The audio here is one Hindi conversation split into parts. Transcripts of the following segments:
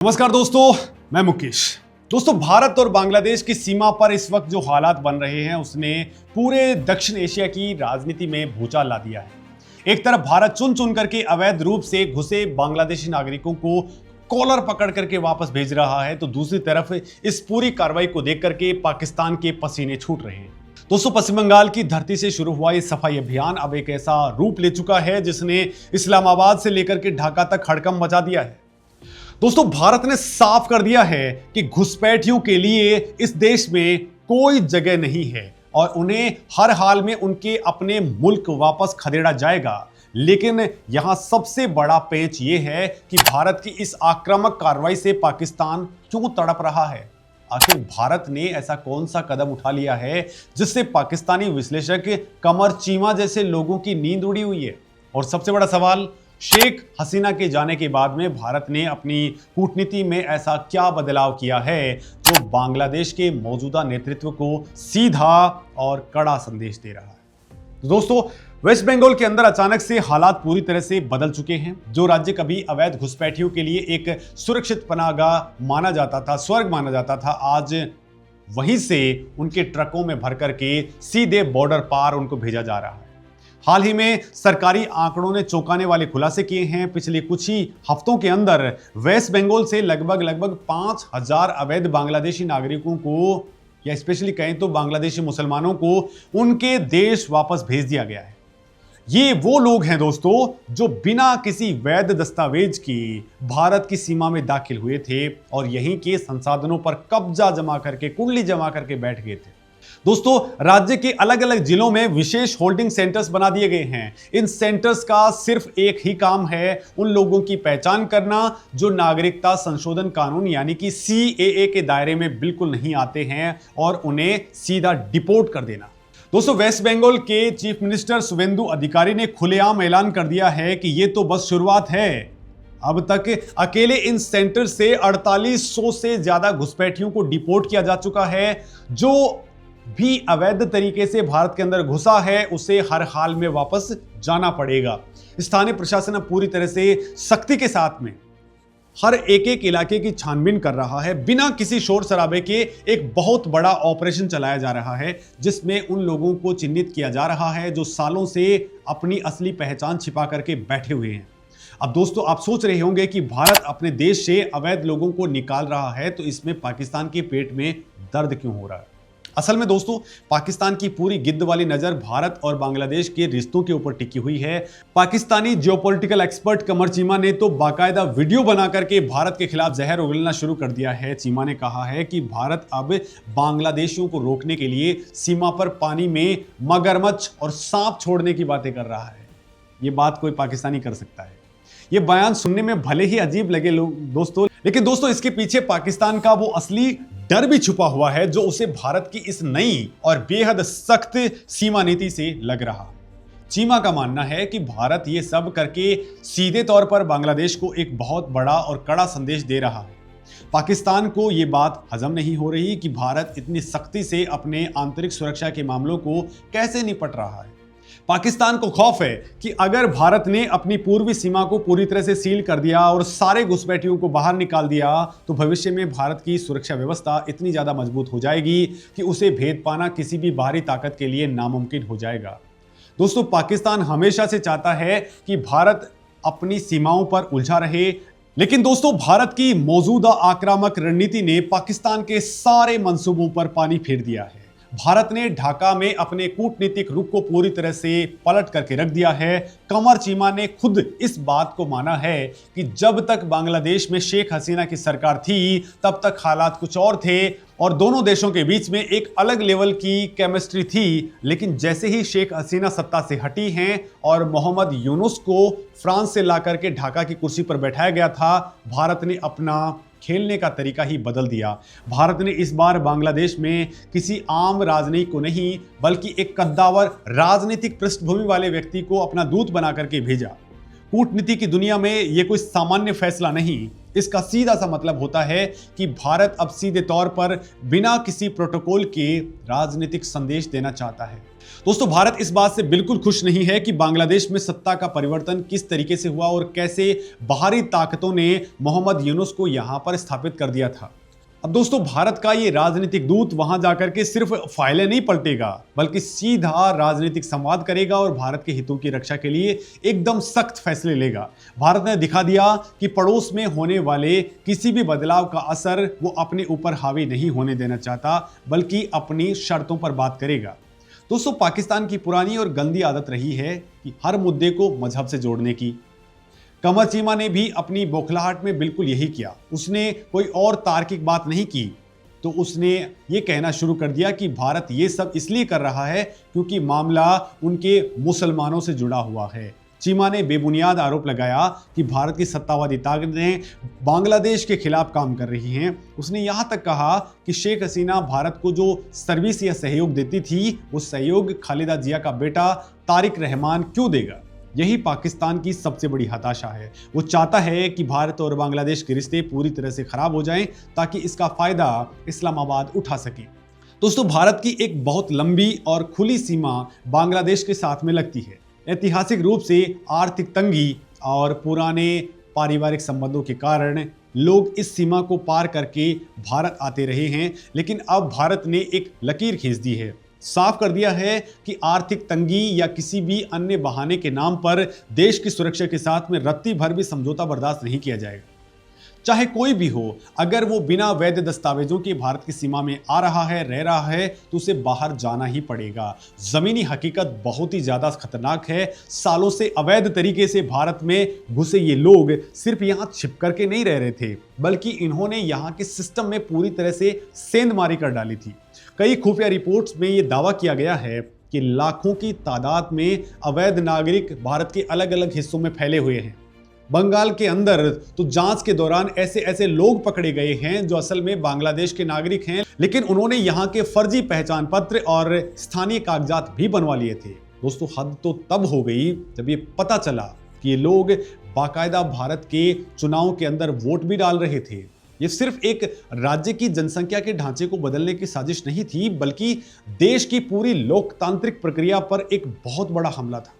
नमस्कार दोस्तों, मैं मुकेश। दोस्तों, भारत और बांग्लादेश की सीमा पर इस वक्त जो हालात बन रहे हैं उसने पूरे दक्षिण एशिया की राजनीति में भूचाल ला दिया है। एक तरफ भारत चुन चुन करके अवैध रूप से घुसे बांग्लादेशी नागरिकों को कॉलर पकड़ करके वापस भेज रहा है, तो दूसरी तरफ इस पूरी कार्रवाई को देख करके पाकिस्तान के पसीने छूट रहे हैं। दोस्तों, पश्चिम बंगाल की धरती से शुरू हुआ ये सफाई अभियान अब एक ऐसा रूप ले चुका है जिसने इस्लामाबाद से लेकर के ढाका तक हड़कंप मचा दिया है। दोस्तों, भारत ने साफ कर दिया है कि घुसपैठियों के लिए इस देश में कोई जगह नहीं है और उन्हें हर हाल में उनके अपने मुल्क वापस खदेड़ा जाएगा। लेकिन यहां सबसे बड़ा पेंच यह है कि भारत की इस आक्रामक कार्रवाई से पाकिस्तान क्यों तड़प रहा है। आखिर भारत ने ऐसा कौन सा कदम उठा लिया है जिससे पाकिस्तानी विश्लेषक कमर चीमा जैसे लोगों की नींद उड़ी हुई है। और सबसे बड़ा सवाल, शेख हसीना के जाने के बाद में भारत ने अपनी कूटनीति में ऐसा क्या बदलाव किया है जो बांग्लादेश के मौजूदा नेतृत्व को सीधा और कड़ा संदेश दे रहा है। दोस्तों, वेस्ट बंगाल के अंदर अचानक से हालात पूरी तरह से बदल चुके हैं। जो राज्य कभी अवैध घुसपैठियों के लिए एक सुरक्षित पनाहगाह माना जाता था, स्वर्ग माना जाता था, आज वहीं से उनके ट्रकों में भर करके सीधे बॉर्डर पार उनको भेजा जा रहा है। हाल ही में सरकारी आंकड़ों ने चौंकाने वाले खुलासे किए हैं। पिछले कुछ ही हफ्तों के अंदर वेस्ट बंगाल से लगभग 5,000 अवैध बांग्लादेशी नागरिकों को, या स्पेशली कहें तो बांग्लादेशी मुसलमानों को, उनके देश वापस भेज दिया गया है। ये वो लोग हैं दोस्तों जो बिना किसी वैध दस्तावेज की भारत की सीमा में दाखिल हुए थे और यहीं के संसाधनों पर कब्जा जमा करके, कुंडली जमा करके बैठ गए थे। दोस्तों, राज्य के अलग अलग जिलों में विशेष होल्डिंग सेंटर्स बना दिए गए हैं। इन सेंटर्स का सिर्फ एक ही काम है, उन लोगों की पहचान करना जो नागरिकता संशोधन कानून यानी कि सीएए के दायरे में बिल्कुल नहीं आते हैं और उन्हें सीधा डिपोर्ट कर देना। दोस्तों, वेस्ट बंगाल के चीफ मिनिस्टर शुवेंदु अधिकारी ने खुलेआम ऐलान कर दिया है कि यह तो बस शुरुआत है। अब तक अकेले इन सेंटर से 4800 से ज्यादा घुसपैठियों को डिपोर्ट किया जा चुका है। जो भी अवैध तरीके से भारत के अंदर घुसा है उसे हर हाल में वापस जाना पड़ेगा। स्थानीय प्रशासन अब पूरी तरह से सख्ती के साथ में हर एक इलाके की छानबीन कर रहा है। बिना किसी शोर शराबे के एक बहुत बड़ा ऑपरेशन चलाया जा रहा है जिसमें उन लोगों को चिन्हित किया जा रहा है जो सालों से अपनी असली पहचान छिपा करके बैठे हुए हैं। अब दोस्तों, आप सोच रहे होंगे कि भारत अपने देश से अवैध लोगों को निकाल रहा है तो इसमें पाकिस्तान के पेट में दर्द क्यों हो रहा है। असल में दोस्तों, पाकिस्तान की पूरी गिद्ध वाली नजर भारत और बांग्लादेश के रिश्तों के ऊपर टिकी हुई है। पाकिस्तानी जियोपॉलिटिकल एक्सपर्ट कमर चीमा ने तो बाकायदा वीडियो बना करके भारत के खिलाफ जहर उगलना शुरू कर दिया है। चीमा ने कहा है कि भारत अब बांग्लादेशियों को रोकने के लिए सीमा पर पानी में मगरमच्छ और सांप छोड़ने की बातें कर रहा है। यह बात कोई पाकिस्तानी कर सकता है। यह बयान सुनने में भले ही अजीब लगे दोस्तों, लेकिन दोस्तों इसके पीछे पाकिस्तान का वो असली डर भी छुपा हुआ है जो उसे भारत की इस नई और बेहद सख्त सीमा नीति से लग रहा है। चीमा का मानना है कि भारत ये सब करके सीधे तौर पर बांग्लादेश को एक बहुत बड़ा और कड़ा संदेश दे रहा है। पाकिस्तान को ये बात हजम नहीं हो रही कि भारत इतनी सख्ती से अपने आंतरिक सुरक्षा के मामलों को कैसे निपट रहा है। पाकिस्तान को खौफ है कि अगर भारत ने अपनी पूर्वी सीमा को पूरी तरह से सील कर दिया और सारे घुसपैठियों को बाहर निकाल दिया तो भविष्य में भारत की सुरक्षा व्यवस्था इतनी ज्यादा मजबूत हो जाएगी कि उसे भेद पाना किसी भी बाहरी ताकत के लिए नामुमकिन हो जाएगा। दोस्तों, पाकिस्तान हमेशा से चाहता है कि भारत अपनी सीमाओं पर उलझा रहे, लेकिन दोस्तों भारत की मौजूदा आक्रामक रणनीति ने पाकिस्तान के सारे मंसूबों पर पानी फेर दिया है। भारत ने ढाका में अपने कूटनीतिक रुख को पूरी तरह से पलट करके रख दिया है। कमर चीमा ने खुद इस बात को माना है कि जब तक बांग्लादेश में शेख हसीना की सरकार थी तब तक हालात कुछ और थे और दोनों देशों के बीच में एक अलग लेवल की केमिस्ट्री थी। लेकिन जैसे ही शेख हसीना सत्ता से हटी हैं और मोहम्मद यूनुस को फ्रांस से ला करके ढाका की कुर्सी पर बैठाया गया था, भारत ने अपना खेलने का तरीका ही बदल दिया। भारत ने इस बार बांग्लादेश में किसी आम राजनयिक को नहीं बल्कि एक कद्दावर राजनीतिक पृष्ठभूमि वाले व्यक्ति को अपना दूत बना करके भेजा। कूटनीति की दुनिया में यह कोई सामान्य फैसला नहीं, इसका सीधा सा मतलब होता है कि भारत अब सीधे तौर पर बिना किसी प्रोटोकॉल के राजनीतिक संदेश देना चाहता है। दोस्तों, भारत इस बात से बिल्कुल खुश नहीं है कि बांग्लादेश में सत्ता का परिवर्तन किस तरीके से हुआ और कैसे बाहरी ताकतों ने मोहम्मद यूनुस को यहां पर स्थापित कर दिया था। अब दोस्तों, भारत का ये राजनीतिक दूत वहां जाकर के सिर्फ फाइलें नहीं पलटेगा, बल्कि सीधा राजनीतिक संवाद करेगा और भारत के हितों की रक्षा के लिए एकदम सख्त फैसले लेगा। भारत ने दिखा दिया कि पड़ोस में होने वाले किसी भी बदलाव का असर वो अपने ऊपर हावी नहीं होने देना चाहता, बल्कि अपनी शर्तों पर बात करेगा। दोस्तों, पाकिस्तान की पुरानी और गंदी आदत रही है कि हर मुद्दे को मजहब से जोड़ने की। कमर चीमा ने भी अपनी बौखलाहट में बिल्कुल यही किया। उसने कोई और तार्किक बात नहीं की, तो उसने ये कहना शुरू कर दिया कि भारत ये सब इसलिए कर रहा है क्योंकि मामला उनके मुसलमानों से जुड़ा हुआ है। चीमा ने बेबुनियाद आरोप लगाया कि भारत की सत्तावादी ताकतें बांग्लादेश के खिलाफ काम कर रही हैं। उसने यहाँ तक कहा कि शेख हसीना भारत को जो सर्विस या सहयोग देती थी, वो सहयोग खालिदा जिया का बेटा तारिक रहमान क्यों देगा? यही पाकिस्तान की सबसे बड़ी हताशा है। वो चाहता है कि भारत और बांग्लादेश के रिश्ते पूरी तरह से खराब हो जाएं ताकि इसका फायदा इस्लामाबाद उठा सके। दोस्तों, भारत की एक बहुत लंबी और खुली सीमा बांग्लादेश के साथ में लगती है। ऐतिहासिक रूप से आर्थिक तंगी और पुराने पारिवारिक संबंधों के कारण लोग इस सीमा को पार करके भारत आते रहे हैं, लेकिन अब भारत ने एक लकीर खींच दी है, साफ कर दिया है कि आर्थिक तंगी या किसी भी अन्य बहाने के नाम पर देश की सुरक्षा के साथ में रत्ती भर भी समझौता बर्दाश्त नहीं किया जाएगा। चाहे कोई भी हो, अगर वो बिना वैध दस्तावेजों के भारत की सीमा में आ रहा है, रह रहा है, तो उसे बाहर जाना ही पड़ेगा। जमीनी हकीकत बहुत ही ज्यादा खतरनाक है। सालों से अवैध तरीके से भारत में घुसे ये लोग सिर्फ यहां छिप करके नहीं रह रहे थे, बल्कि इन्होंने यहां के सिस्टम में पूरी तरह से सेंधमारी कर डाली थी। कई खुफिया रिपोर्ट्स में यह दावा किया गया है कि लाखों की तादाद में अवैध नागरिक भारत के अलग अलग हिस्सों में फैले हुए हैं। बंगाल के अंदर तो जांच के दौरान ऐसे ऐसे लोग पकड़े गए हैं जो असल में बांग्लादेश के नागरिक हैं, लेकिन उन्होंने यहां के फर्जी पहचान पत्र और स्थानीय कागजात भी बनवा लिए थे। दोस्तों, हद तो तब हो गई जब ये पता चला कि ये लोग बाकायदा भारत के चुनाव के अंदर वोट भी डाल रहे थे। ये सिर्फ एक राज्य की जनसंख्या के ढांचे को बदलने की साजिश नहीं थी, बल्कि देश की पूरी लोकतांत्रिक प्रक्रिया पर एक बहुत बड़ा हमला था।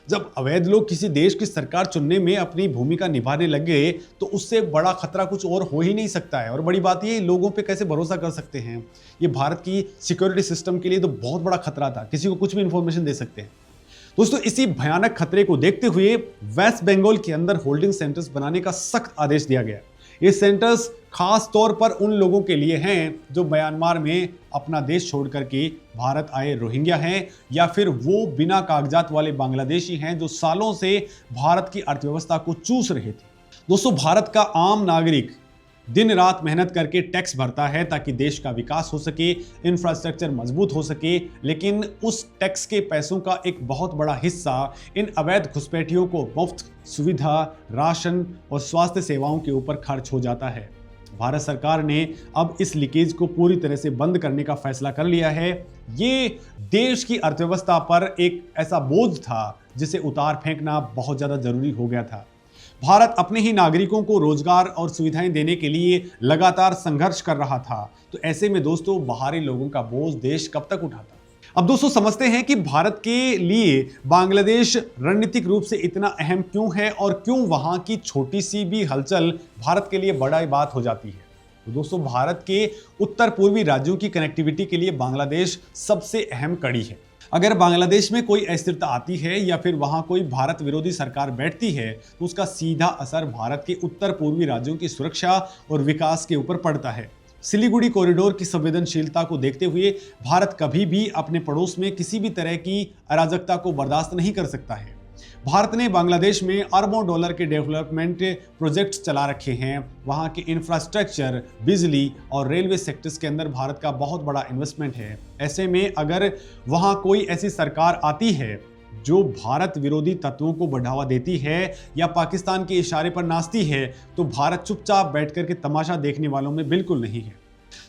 जब अवैध लोग किसी देश की सरकार चुनने में अपनी भूमिका निभाने लग गए, तो उससे बड़ा खतरा कुछ और हो ही नहीं सकता है। और बड़ी बात ये, लोगों पे कैसे भरोसा कर सकते हैं? ये भारत की सिक्योरिटी सिस्टम के लिए तो बहुत बड़ा खतरा था। किसी को कुछ भी इंफॉर्मेशन दे सकते हैं। दोस्तों, इसी भयानक खतरे को देखते हुए वेस्ट बंगाल के अंदर होल्डिंग सेंटर्स बनाने का सख्त आदेश दिया गया। ये सेंटर्स खास तौर पर उन लोगों के लिए हैं जो म्यांमार में अपना देश छोड़ करके भारत आए रोहिंग्या हैं, या फिर वो बिना कागजात वाले बांग्लादेशी हैं जो सालों से भारत की अर्थव्यवस्था को चूस रहे थे। दोस्तों, भारत का आम नागरिक दिन रात मेहनत करके टैक्स भरता है ताकि देश का विकास हो सके, इंफ्रास्ट्रक्चर मजबूत हो सके, लेकिन उस टैक्स के पैसों का एक बहुत बड़ा हिस्सा इन अवैध घुसपैठियों को मुफ्त सुविधा, राशन और स्वास्थ्य सेवाओं के ऊपर खर्च हो जाता है। भारत सरकार ने अब इस लीकेज को पूरी तरह से बंद करने का फैसला कर लिया है। ये देश की अर्थव्यवस्था पर एक ऐसा बोझ था जिसे उतार फेंकना बहुत ज़्यादा जरूरी हो गया था। भारत अपने ही नागरिकों को रोजगार और सुविधाएं देने के लिए लगातार संघर्ष कर रहा था, तो ऐसे में दोस्तों बाहरी लोगों का बोझ देश कब तक उठाता? अब दोस्तों, समझते हैं कि भारत के लिए बांग्लादेश रणनीतिक रूप से इतना अहम क्यों है और क्यों वहां की छोटी सी भी हलचल भारत के लिए बड़ा बात हो जाती है। तो दोस्तों, भारत के उत्तर पूर्वी राज्यों की कनेक्टिविटी के लिए बांग्लादेश सबसे अहम कड़ी है। अगर बांग्लादेश में कोई अस्थिरता आती है या फिर वहां कोई भारत विरोधी सरकार बैठती है, तो उसका सीधा असर भारत के उत्तर पूर्वी राज्यों की सुरक्षा और विकास के ऊपर पड़ता है। सिलीगुड़ी कॉरिडोर की संवेदनशीलता को देखते हुए भारत कभी भी अपने पड़ोस में किसी भी तरह की अराजकता को बर्दाश्त नहीं कर सकता है। भारत ने बांग्लादेश में अरबों डॉलर के डेवलपमेंट प्रोजेक्ट्स चला रखे हैं। वहाँ के इंफ्रास्ट्रक्चर, बिजली और रेलवे सेक्टर्स के अंदर भारत का बहुत बड़ा इन्वेस्टमेंट है। ऐसे में अगर वहाँ कोई ऐसी सरकार आती है जो भारत विरोधी तत्वों को बढ़ावा देती है या पाकिस्तान के इशारे पर नाचती है, तो भारत चुपचाप बैठ कर के तमाशा देखने वालों में बिल्कुल नहीं है।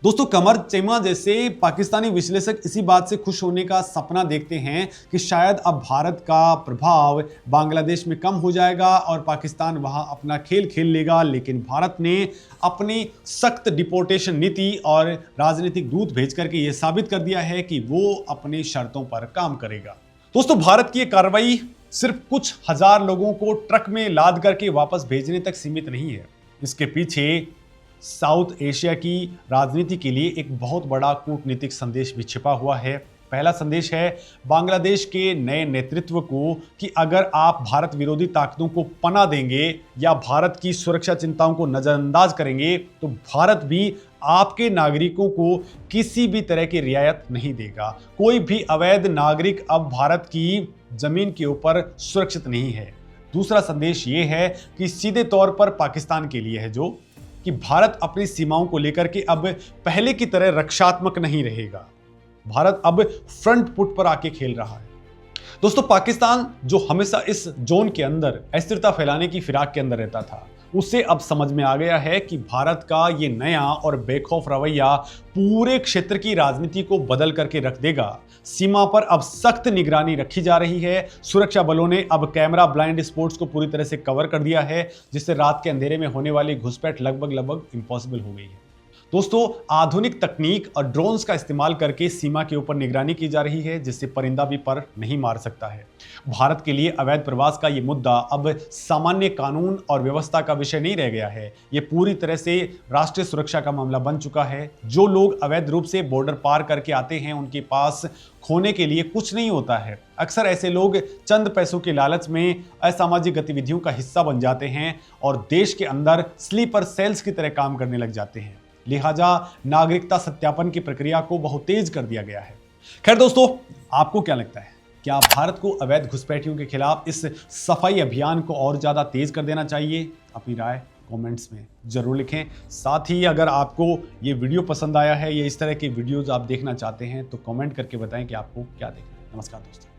दोस्तों, कमर चेमा जैसे पाकिस्तानी विश्लेषक इसी बात से खुश होने का सपना देखते हैं कि शायद अब भारत का प्रभाव बांग्लादेश में कम हो जाएगा और पाकिस्तान वहां अपना खेल खेल लेगा। लेकिन भारत ने अपनी सख्त डिपोर्टेशन नीति और राजनीतिक दूत भेज करके यह साबित कर दिया है कि वो अपनी शर्तों पर काम करेगा। दोस्तों, भारत की यह कार्रवाई सिर्फ कुछ हजार लोगों को ट्रक में लाद करके वापस भेजने तक सीमित नहीं है। इसके पीछे साउथ एशिया की राजनीति के लिए एक बहुत बड़ा कूटनीतिक संदेश भी छिपा हुआ है। पहला संदेश है बांग्लादेश के नए नेतृत्व को कि अगर आप भारत विरोधी ताकतों को पनाह देंगे या भारत की सुरक्षा चिंताओं को नजरअंदाज करेंगे तो भारत भी आपके नागरिकों को किसी भी तरह की रियायत नहीं देगा। कोई भी अवैध नागरिक अब भारत की जमीन के ऊपर सुरक्षित नहीं है। दूसरा संदेश ये है कि सीधे तौर पर पाकिस्तान के लिए है जो कि भारत अपनी सीमाओं को लेकर के अब पहले की तरह रक्षात्मक नहीं रहेगा। भारत अब फ्रंट फुट पर आके खेल रहा है। दोस्तों, पाकिस्तान जो हमेशा इस जोन के अंदर अस्थिरता फैलाने की फिराक के अंदर रहता था, उसे अब समझ में आ गया है कि भारत का ये नया और बेखौफ रवैया पूरे क्षेत्र की राजनीति को बदल करके रख देगा। सीमा पर अब सख्त निगरानी रखी जा रही है। सुरक्षा बलों ने अब कैमरा ब्लाइंड स्पॉट्स को पूरी तरह से कवर कर दिया है, जिससे रात के अंधेरे में होने वाली घुसपैठ लगभग इम्पॉसिबल हो गई है। दोस्तों, आधुनिक तकनीक और ड्रोन्स का इस्तेमाल करके सीमा के ऊपर निगरानी की जा रही है, जिससे परिंदा भी पर नहीं मार सकता है। भारत के लिए अवैध प्रवास का ये मुद्दा अब सामान्य कानून और व्यवस्था का विषय नहीं रह गया है। ये पूरी तरह से राष्ट्रीय सुरक्षा का मामला बन चुका है। जो लोग अवैध रूप से बॉर्डर पार करके आते हैं, उनके पास खोने के लिए कुछ नहीं होता है। अक्सर ऐसे लोग चंद पैसों के लालच में असामाजिक गतिविधियों का हिस्सा बन जाते हैं और देश के अंदर स्लीपर सेल्स की तरह काम करने लग जाते हैं। लिहाजा नागरिकता सत्यापन की प्रक्रिया को बहुत तेज कर दिया गया है। खैर दोस्तों, आपको क्या लगता है? क्या भारत को अवैध घुसपैठियों के खिलाफ इस सफाई अभियान को और ज्यादा तेज कर देना चाहिए? अपनी राय कमेंट्स में जरूर लिखें। साथ ही अगर आपको ये वीडियो पसंद आया है या इस तरह के वीडियोस आप देखना चाहते हैं तो कमेंट करके बताएं कि आपको क्या देखना है। नमस्कार दोस्तों।